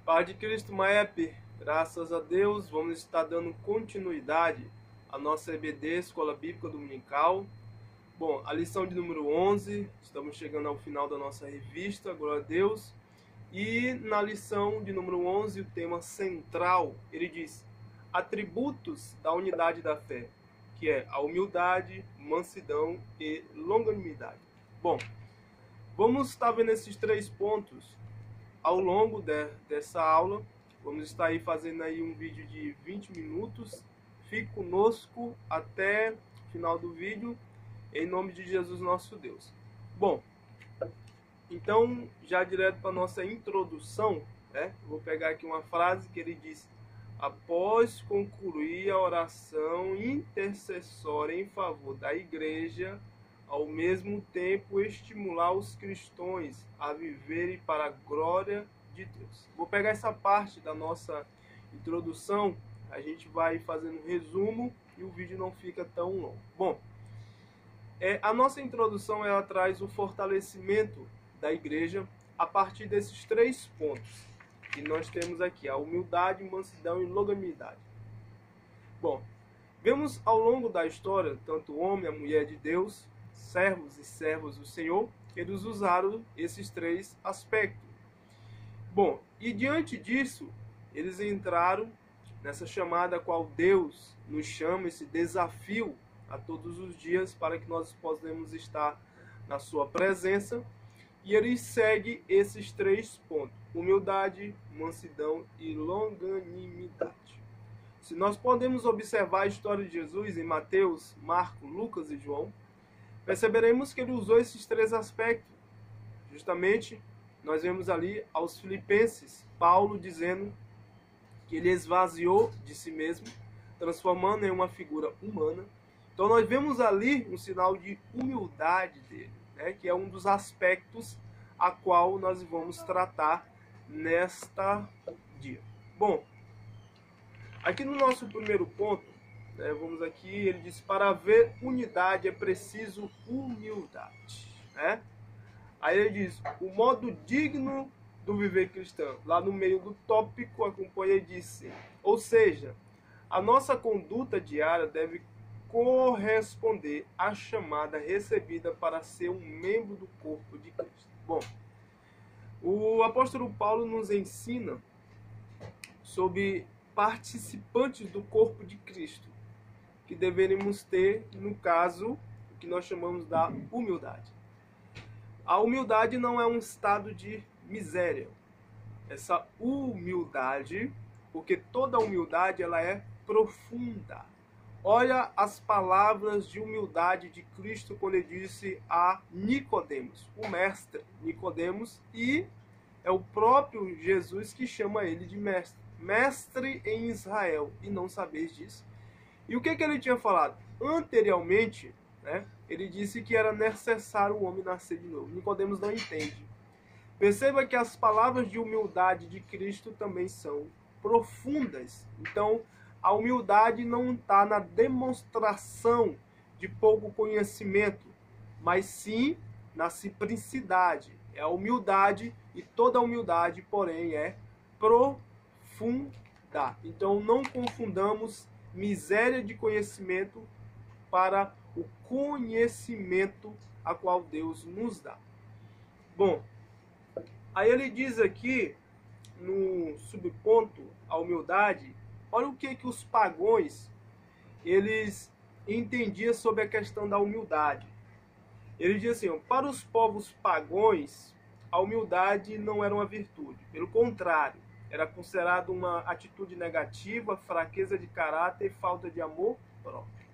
Pai de Cristo Maep, graças a Deus, vamos estar dando continuidade à nossa EBD, Escola Bíblica Dominical. Bom, a lição de número 11, estamos chegando ao final da nossa revista, glória a Deus. E na lição de número 11, o tema central, ele diz: atributos da unidade da fé, que é a humildade, mansidão e longanimidade. Bom, vamos estar vendo esses três pontos ao longo dessa aula. Vamos estar aí fazendo aí um vídeo de 20 minutos. Fique conosco até o final do vídeo, em nome de Jesus nosso Deus. Bom, então já direto para a nossa introdução, né? Vou pegar aqui uma frase que ele diz: após concluir a oração intercessória em favor da igreja, ao mesmo tempo estimular os cristãos a viverem para a glória de Deus. Vou pegar essa parte da nossa introdução, a gente vai fazendo um resumo e o vídeo não fica tão longo. Bom, a nossa introdução ela traz o fortalecimento da igreja a partir desses três pontos que nós temos aqui: a humildade, mansidão e longanimidade. Bom, vemos ao longo da história, tanto o homem, a mulher de Deus, servos e servas do Senhor, eles usaram esses três aspectos. Bom, e diante disso, eles entraram nessa chamada a qual Deus nos chama, esse desafio a todos os dias para que nós possamos estar na sua presença. E ele segue esses três pontos: humildade, mansidão e longanimidade. Se nós podemos observar a história de Jesus em Mateus, Marcos, Lucas e João, perceberemos que ele usou esses três aspectos. Justamente, nós vemos ali aos Filipenses, Paulo dizendo que ele esvaziou de si mesmo, transformando em uma figura humana. Então nós vemos ali um sinal de humildade dele, né, que é um dos aspectos a qual nós vamos tratar nesta dia. Bom, aqui no nosso primeiro ponto, vamos aqui, ele diz: para haver unidade é preciso humildade, né? Aí ele diz: o modo digno do viver cristão. Lá no meio do tópico, acompanha e disse: ou seja, a nossa conduta diária deve corresponder à chamada recebida para ser um membro do corpo de Cristo. Bom, o apóstolo Paulo nos ensina sobre participantes do corpo de Cristo, que deveríamos ter, no caso, o que nós chamamos da humildade. A humildade não é um estado de miséria. Essa humildade, porque toda humildade ela é profunda. Olha as palavras de humildade de Cristo quando ele disse a Nicodemos, o mestre Nicodemos, e é o próprio Jesus que chama ele de mestre. Mestre em Israel, e não sabeis disso. E o que ele tinha falado? Anteriormente, né, ele disse que era necessário o homem nascer de novo. Nicodemos não entende. Perceba que as palavras de humildade de Cristo também são profundas. Então, a humildade não está na demonstração de pouco conhecimento, mas sim na simplicidade. É a humildade, e toda humildade, porém, é profunda. Então, não confundamos miséria de conhecimento para o conhecimento a qual Deus nos dá. Bom, aí ele diz aqui, no subponto, a humildade, olha o que os pagãos, eles entendiam sobre a questão da humildade. Ele diz assim: para os povos pagãos, a humildade não era uma virtude. Pelo contrário, era considerado uma atitude negativa, fraqueza de caráter e falta de amor próprio.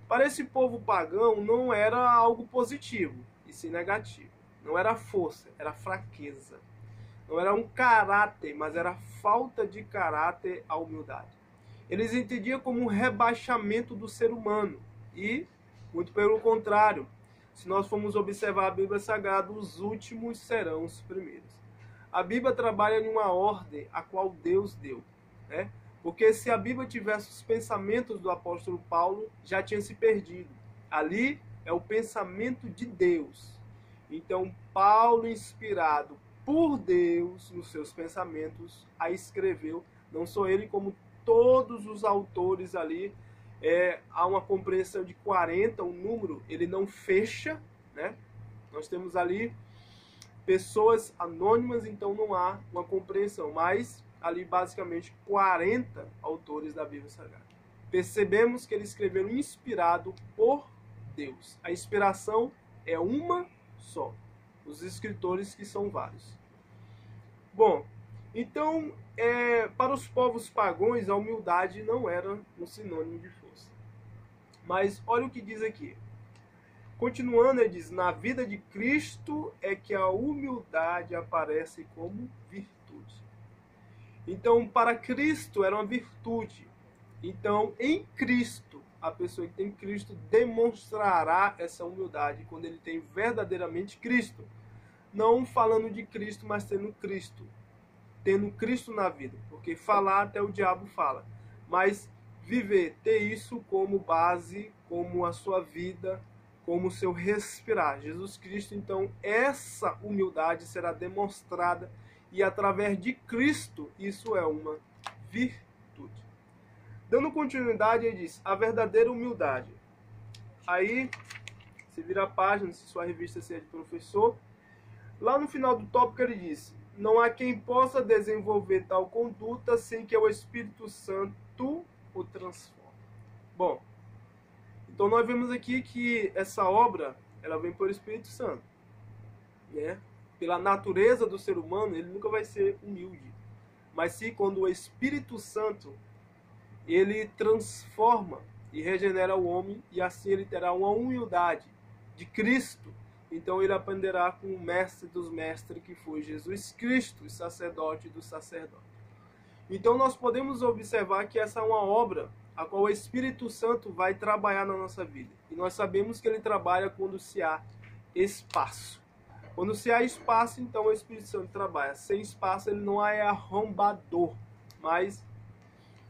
Para esse povo pagão, não era algo positivo, e sim negativo. Não era força, era fraqueza. Não era um caráter, mas era falta de caráter a humildade. Eles entendiam como um rebaixamento do ser humano. E, muito pelo contrário, se nós formos observar a Bíblia Sagrada, os últimos serão os primeiros. A Bíblia trabalha em uma ordem a qual Deus deu, né? Porque se a Bíblia tivesse os pensamentos do apóstolo Paulo, já tinha se perdido. Ali é o pensamento de Deus. Então, Paulo, inspirado por Deus, nos seus pensamentos, a escreveu. Não só ele, como todos os autores ali. Há uma compreensão de 40, o número, ele não fecha, né? Nós temos ali pessoas anônimas, então não há uma compreensão, mas ali basicamente 40 autores da Bíblia Sagrada. Percebemos que ele escreveu inspirado por Deus. A inspiração é uma só. Os escritores que são vários. Bom, então, para os povos pagãos, a humildade não era um sinônimo de força. Mas olha o que diz aqui. Continuando, ele diz, na vida de Cristo é que a humildade aparece como virtude. Então, para Cristo era uma virtude. Então, em Cristo, a pessoa que tem Cristo demonstrará essa humildade quando ele tem verdadeiramente Cristo. Não falando de Cristo, mas tendo Cristo. Tendo Cristo na vida. Porque falar até o diabo fala. Mas viver, ter isso como base, como a sua vida, como o seu respirar. Jesus Cristo, então, essa humildade será demonstrada e através de Cristo isso é uma virtude. Dando continuidade, ele diz, a verdadeira humildade. Aí, você vira a página, se sua revista seja de professor, lá no final do tópico ele diz, não há quem possa desenvolver tal conduta sem que o Espírito Santo o transforme. Bom, então nós vemos aqui que essa obra, ela vem pelo Espírito Santo, né? Pela natureza do ser humano, ele nunca vai ser humilde. Mas sim quando o Espírito Santo, ele transforma e regenera o homem, e assim ele terá uma humildade de Cristo. Então ele aprenderá com o mestre dos mestres, que foi Jesus Cristo, o sacerdote do sacerdote. Então nós podemos observar que essa é uma obra a qual o Espírito Santo vai trabalhar na nossa vida. E nós sabemos que ele trabalha quando se há espaço. Quando se há espaço, então o Espírito Santo trabalha. Sem espaço, ele não é arrombador. Mas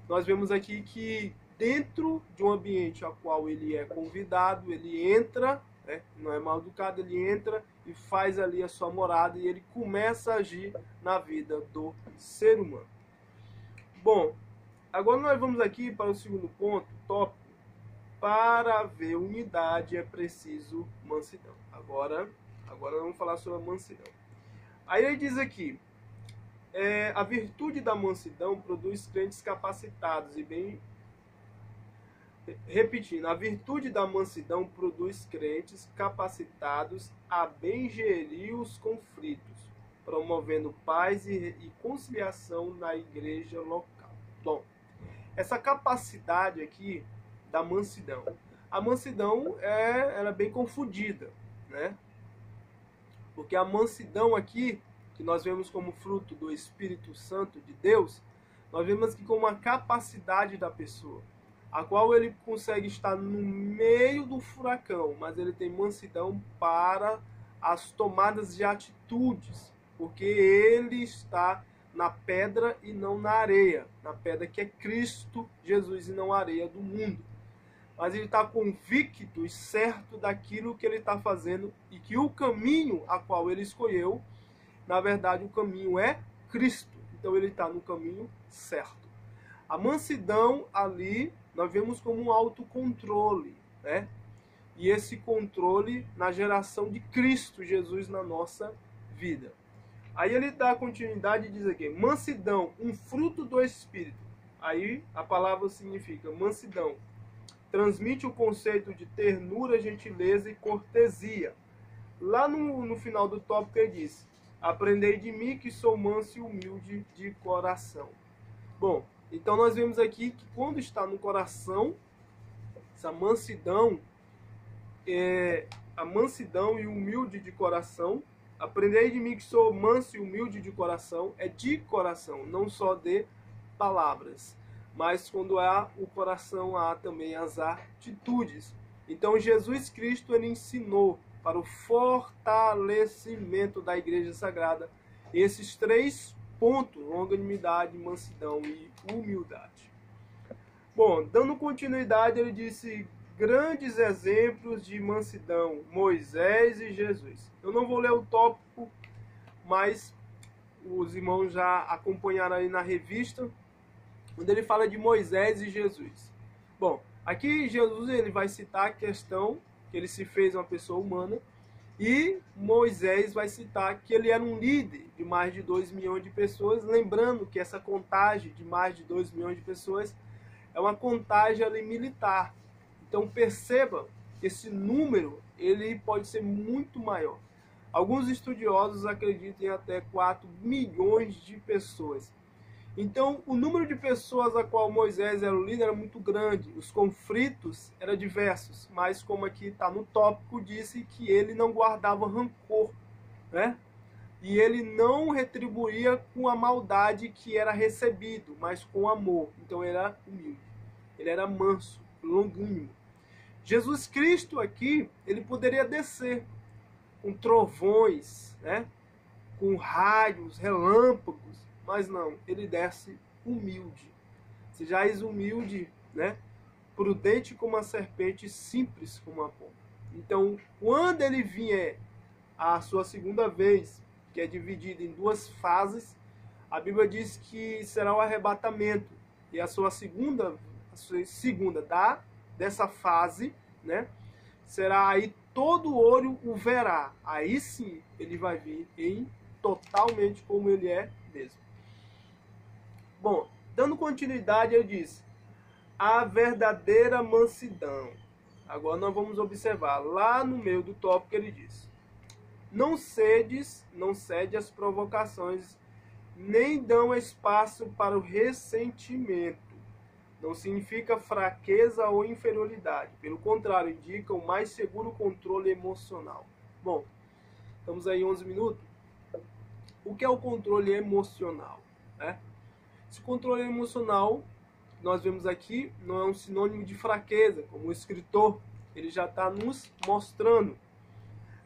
nós vemos aqui que dentro de um ambiente ao qual ele é convidado, ele entra, né? Não é mal educado, ele entra e faz ali a sua morada e ele começa a agir na vida do ser humano. Bom, agora nós vamos aqui para o segundo ponto, tópico. Para haver unidade é preciso mansidão. Agora vamos falar sobre a mansidão. Aí ele diz aqui, a virtude da mansidão produz crentes capacitados e bem... Repetindo, a virtude da mansidão produz crentes capacitados a bem gerir os conflitos, promovendo paz e conciliação na igreja local. Bom, essa capacidade aqui da mansidão. A mansidão ela é bem confundida, né? Porque a mansidão aqui, que nós vemos como fruto do Espírito Santo de Deus, nós vemos aqui como uma capacidade da pessoa, a qual ele consegue estar no meio do furacão, mas ele tem mansidão para as tomadas de atitudes, porque ele está na pedra e não na areia, na pedra que é Cristo Jesus e não a areia do mundo. Mas ele está convicto e certo daquilo que ele está fazendo e que o caminho a qual ele escolheu, na verdade o caminho é Cristo. Então ele está no caminho certo. A mansidão ali nós vemos como um autocontrole, né? E esse controle na geração de Cristo Jesus na nossa vida. Aí ele dá continuidade e diz aqui, mansidão, um fruto do Espírito. Aí a palavra significa mansidão. Transmite o conceito de ternura, gentileza e cortesia. Lá no final do tópico ele diz, aprendei de mim que sou manso e humilde de coração. Bom, então nós vemos aqui que quando está no coração, essa mansidão, a mansidão e humilde de coração, aprendei de mim que sou manso e humilde de coração, é de coração, não só de palavras. Mas quando há o coração, há também as atitudes. Então Jesus Cristo ele ensinou para o fortalecimento da Igreja Sagrada esses 3 pontos, longanimidade, mansidão e humildade. Bom, dando continuidade, ele disse grandes exemplos de mansidão, Moisés e Jesus. Eu não vou ler o tópico, mas os irmãos já acompanharam aí na revista, onde ele fala de Moisés e Jesus. Bom, aqui Jesus ele vai citar a questão que ele se fez uma pessoa humana, e Moisés vai citar que ele era um líder de mais de 2 milhões de pessoas, lembrando que essa contagem de mais de 2 milhões de pessoas é uma contagem ali militar. Então perceba que esse número ele pode ser muito maior. Alguns estudiosos acreditam em até 4 milhões de pessoas. Então, o número de pessoas a qual Moisés era o líder era muito grande. Os conflitos eram diversos, mas como aqui está no tópico, disse que ele não guardava rancor, né? E ele não retribuía com a maldade que era recebido, mas com amor. Então, ele era humilde. Ele era manso, longínquo. Jesus Cristo aqui, ele poderia descer com trovões, né? Com raios, relâmpagos, mas não, ele desce humilde. Sejais humilde, né? Prudente como a serpente, simples como a pomba. Então, quando ele vier a sua segunda vez, que é dividida em 2 fases, a Bíblia diz que será o arrebatamento. E a sua segunda dessa fase, né? Será aí todo olho o verá. Aí sim ele vai vir em totalmente como ele é mesmo. Bom, dando continuidade, ele diz: a verdadeira mansidão. Agora nós vamos observar, lá no meio do tópico ele diz: não cede às provocações, nem dão espaço para o ressentimento. Não significa fraqueza ou inferioridade. Pelo contrário, indica o mais seguro controle emocional. Bom, estamos aí 11 minutos. O que é o controle emocional, né? Esse controle emocional, nós vemos aqui, não é um sinônimo de fraqueza, como o escritor, ele já está nos mostrando.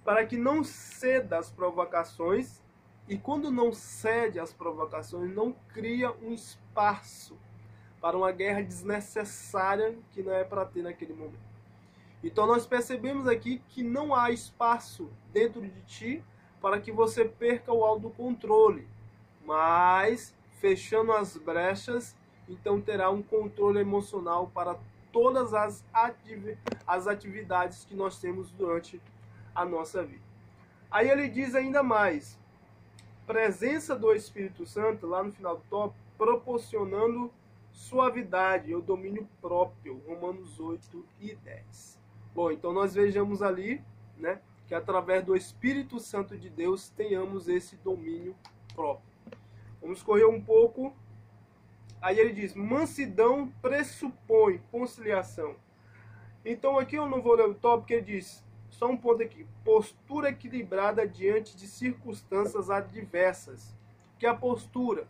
Para que não ceda às provocações, e quando não cede às provocações, não cria um espaço para uma guerra desnecessária que não é para ter naquele momento. Então nós percebemos aqui que não há espaço dentro de ti para que você perca o autocontrole, mas fechando as brechas, então terá um controle emocional para todas as atividades que nós temos durante a nossa vida. Aí ele diz ainda mais: presença do Espírito Santo, lá no final do tópico, proporcionando suavidade e o domínio próprio, Romanos 8 e 10. Bom, então nós vejamos ali, né, que através do Espírito Santo de Deus tenhamos esse domínio próprio. Vamos correr um pouco. Aí ele diz: mansidão pressupõe conciliação. Então aqui eu não vou ler o tópico, ele diz, só um ponto aqui: postura equilibrada diante de circunstâncias adversas. O que é a postura?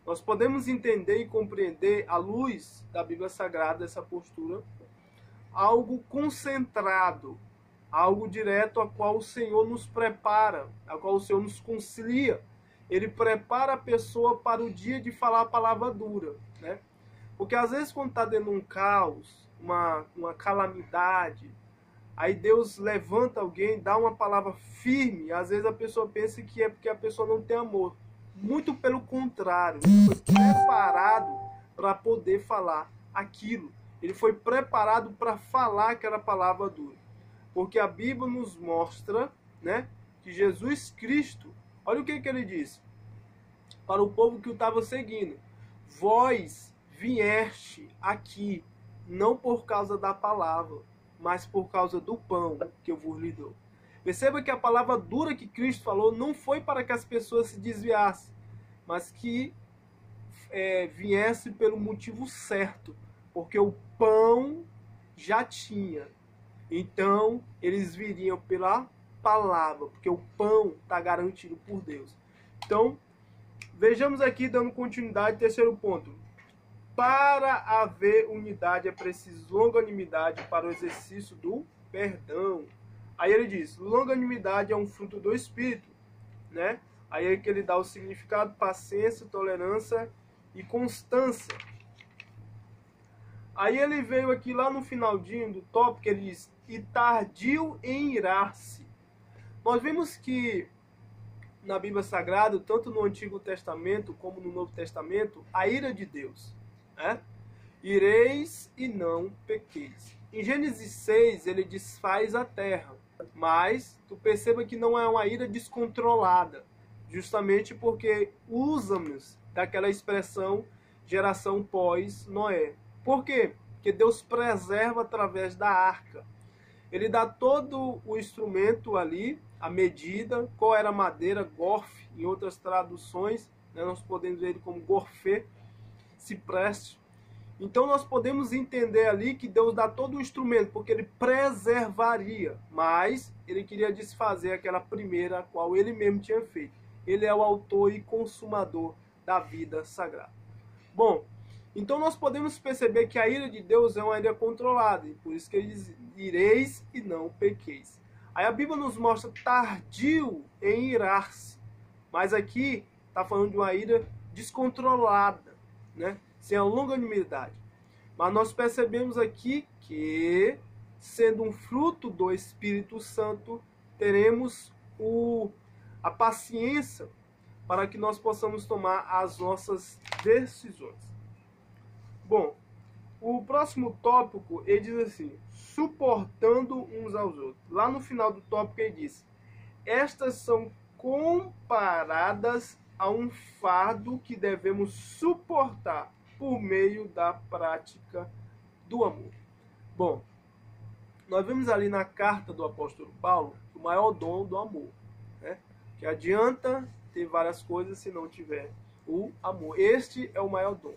Nós podemos entender e compreender, à luz da Bíblia Sagrada, essa postura, algo concentrado, algo direto a qual o Senhor nos prepara, a qual o Senhor nos concilia. Ele prepara a pessoa para o dia de falar a palavra dura, né? Porque às vezes quando está dentro de um caos, uma calamidade, aí Deus levanta alguém, dá uma palavra firme, às vezes a pessoa pensa que é porque a pessoa não tem amor. Muito pelo contrário, ele foi preparado para poder falar aquilo. Ele foi preparado para falar aquela palavra dura. Porque a Bíblia nos mostra, né, que Jesus Cristo, olha o que ele disse para o povo que o estava seguindo: vós vieste aqui não por causa da palavra, mas por causa do pão que eu vos lhe dou. Perceba que a palavra dura que Cristo falou não foi para que as pessoas se desviassem, mas que viesse pelo motivo certo, porque o pão já tinha. Então, eles viriam pela palavra, porque o pão está garantido por Deus. Então, vejamos aqui, dando continuidade, terceiro ponto. Para haver unidade é preciso longanimidade para o exercício do perdão. Aí ele diz: longanimidade é um fruto do Espírito, né? Aí é que ele dá o significado: paciência, tolerância e constância. Aí ele veio aqui lá no finalzinho do tópico, ele diz: e tardio em irar-se. Nós vimos que na Bíblia Sagrada, tanto no Antigo Testamento como no Novo Testamento, a ira de Deus, né? Ireis e não pequeis. Em Gênesis 6, ele desfaz a terra, mas tu perceba que não é uma ira descontrolada, justamente porque usamos daquela expressão geração pós-Noé. Por quê? Porque Deus preserva através da arca. Ele dá todo o instrumento ali, a medida, qual era a madeira, gorfe, em outras traduções, né, nós podemos ver ele como gorfê, cipreste. Então nós podemos entender ali que Deus dá todo o instrumento, porque ele preservaria, mas ele queria desfazer aquela primeira, a qual ele mesmo tinha feito. Ele é o autor e consumador da vida sagrada. Bom, então nós podemos perceber que a ira de Deus é uma ira controlada, e por isso que ele diz, ireis e não pequeis. Aí a Bíblia nos mostra tardio em irar-se, mas aqui está falando de uma ira descontrolada, né? Sem a longanimidade. Mas nós percebemos aqui que, sendo um fruto do Espírito Santo, teremos a paciência para que nós possamos tomar as nossas decisões. Bom, o próximo tópico, ele diz assim, suportando uns aos outros. Lá no final do tópico ele diz, estas são comparadas a um fardo que devemos suportar por meio da prática do amor. Bom, nós vemos ali na carta do apóstolo Paulo o maior dom do amor, né? Que adianta ter várias coisas se não tiver o amor. Este é o maior dom.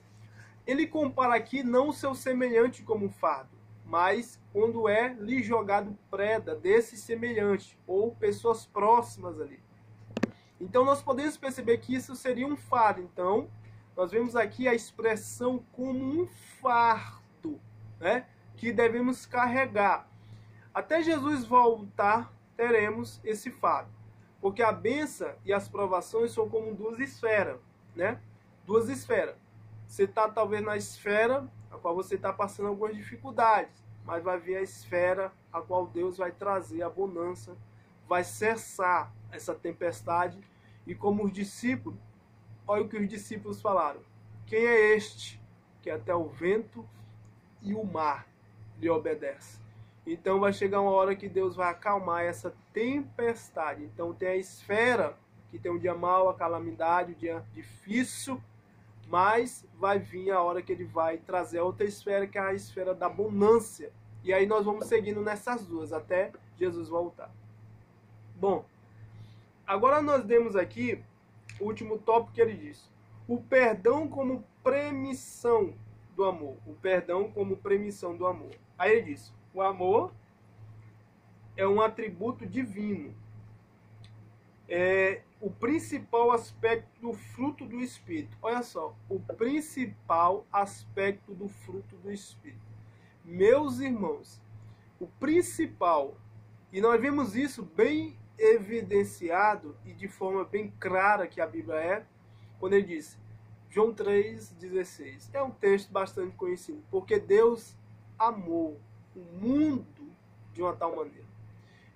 Ele compara aqui não o seu semelhante como um fardo, mas quando é lhe jogado preda desse semelhante, ou pessoas próximas ali. Então nós podemos perceber que isso seria um fardo. Então, nós vemos aqui a expressão como um fardo, né, que devemos carregar. Até Jesus voltar, teremos esse fardo. Porque a bênção e as provações são como duas esferas, né? Duas esferas. Você está talvez na esfera a qual você está passando algumas dificuldades, mas vai vir a esfera a qual Deus vai trazer a bonança, vai cessar essa tempestade. E como os discípulos, olha o que os discípulos falaram. Quem é este que até o vento e o mar lhe obedece? Então vai chegar uma hora que Deus vai acalmar essa tempestade. Então tem a esfera que tem um dia mau, a calamidade, o dia difícil, mas vai vir a hora que ele vai trazer a outra esfera, que é a esfera da bonança. E aí nós vamos seguindo nessas duas, até Jesus voltar. Bom, agora nós demos aqui o último tópico que ele diz. O perdão como premissão do amor. O perdão como premissão do amor. Aí ele diz, o amor é um atributo divino. É o principal aspecto do fruto do Espírito. Olha só, o principal aspecto do fruto do Espírito. Meus irmãos, o principal, e nós vemos isso bem evidenciado e de forma bem clara que a Bíblia é, quando ele diz, João 3,16. É um texto bastante conhecido, porque Deus amou o mundo de uma tal maneira,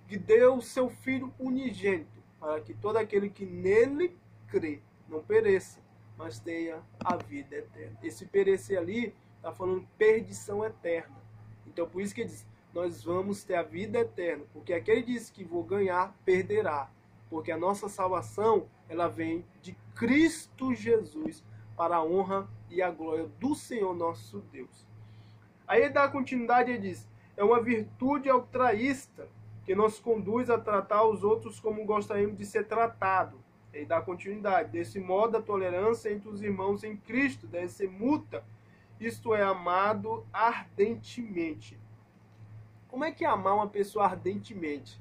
que deu o seu Filho unigênito, para que todo aquele que nele crê não pereça, mas tenha a vida eterna. Esse perecer ali está falando perdição eterna. Então por isso que ele diz, nós vamos ter a vida eterna, porque aquele diz que vou ganhar, perderá, porque a nossa salvação, ela vem de Cristo Jesus, para a honra e a glória do Senhor nosso Deus. Aí ele dá continuidade e diz, é uma virtude altruísta, que nos conduz a tratar os outros como gostaríamos de ser tratado. Ele dá continuidade. Desse modo, a tolerância entre os irmãos em Cristo deve ser mútua, isto é, amado ardentemente. Como é que é amar uma pessoa ardentemente?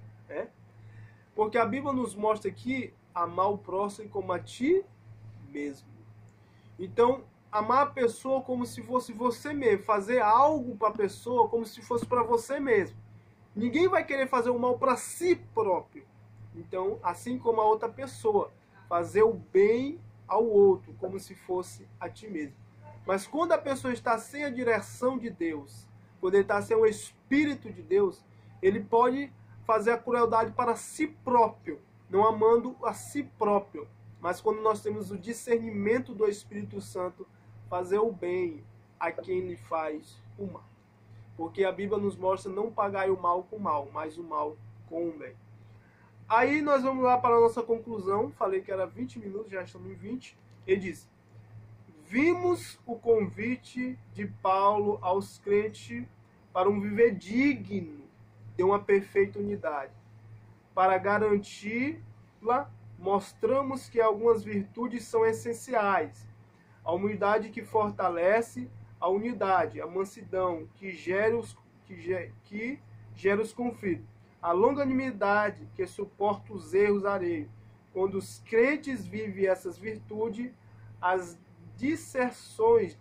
Porque a Bíblia nos mostra aqui amar o próximo como a ti mesmo. Então, amar a pessoa como se fosse você mesmo, fazer algo para a pessoa como se fosse para você mesmo. Ninguém vai querer fazer o mal para si próprio. Então, assim como a outra pessoa, fazer o bem ao outro, como se fosse a ti mesmo. Mas quando a pessoa está sem a direção de Deus, quando ele está sem o Espírito de Deus, ele pode fazer a crueldade para si próprio. não amando a si próprio, mas quando nós temos o discernimento do Espírito Santo, fazer o bem a quem lhe faz o mal. Porque a Bíblia nos mostra não pagar o mal com o mal, mas o mal com o bem. Aí nós vamos lá para a nossa conclusão. Falei que era 20 minutos, já estamos em 20. Ele diz: vimos o convite de Paulo aos crentes para um viver digno de uma perfeita unidade. Para garanti-la, mostramos que algumas virtudes são essenciais. A humildade que fortalece a unidade, a mansidão que gera os conflitos, a longanimidade que suporta os erros alheios. Quando os crentes vivem essas virtudes, as disserções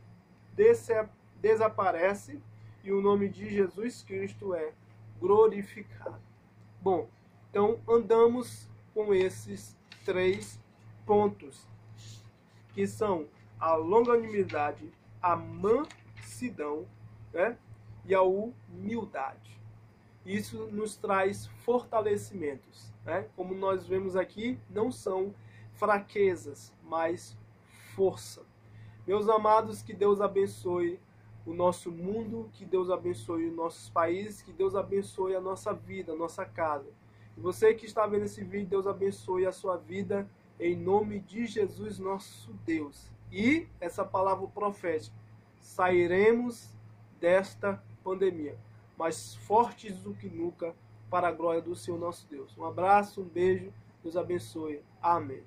desaparecem e o nome de Jesus Cristo é glorificado. Bom, então andamos com esses 3 pontos, que são a longanimidade, a mansidão, né, e a humildade. Isso nos traz fortalecimentos, né? Como nós vemos aqui, não são fraquezas, mas força. Meus amados, que Deus abençoe o nosso mundo, que Deus abençoe os nossos países, que Deus abençoe a nossa vida, a nossa casa. E você que está vendo esse vídeo, Deus abençoe a sua vida, em nome de Jesus, nosso Deus. E essa palavra profética: sairemos desta pandemia mais fortes do que nunca, para a glória do Senhor nosso Deus. Um abraço, um beijo, Deus abençoe. Amém.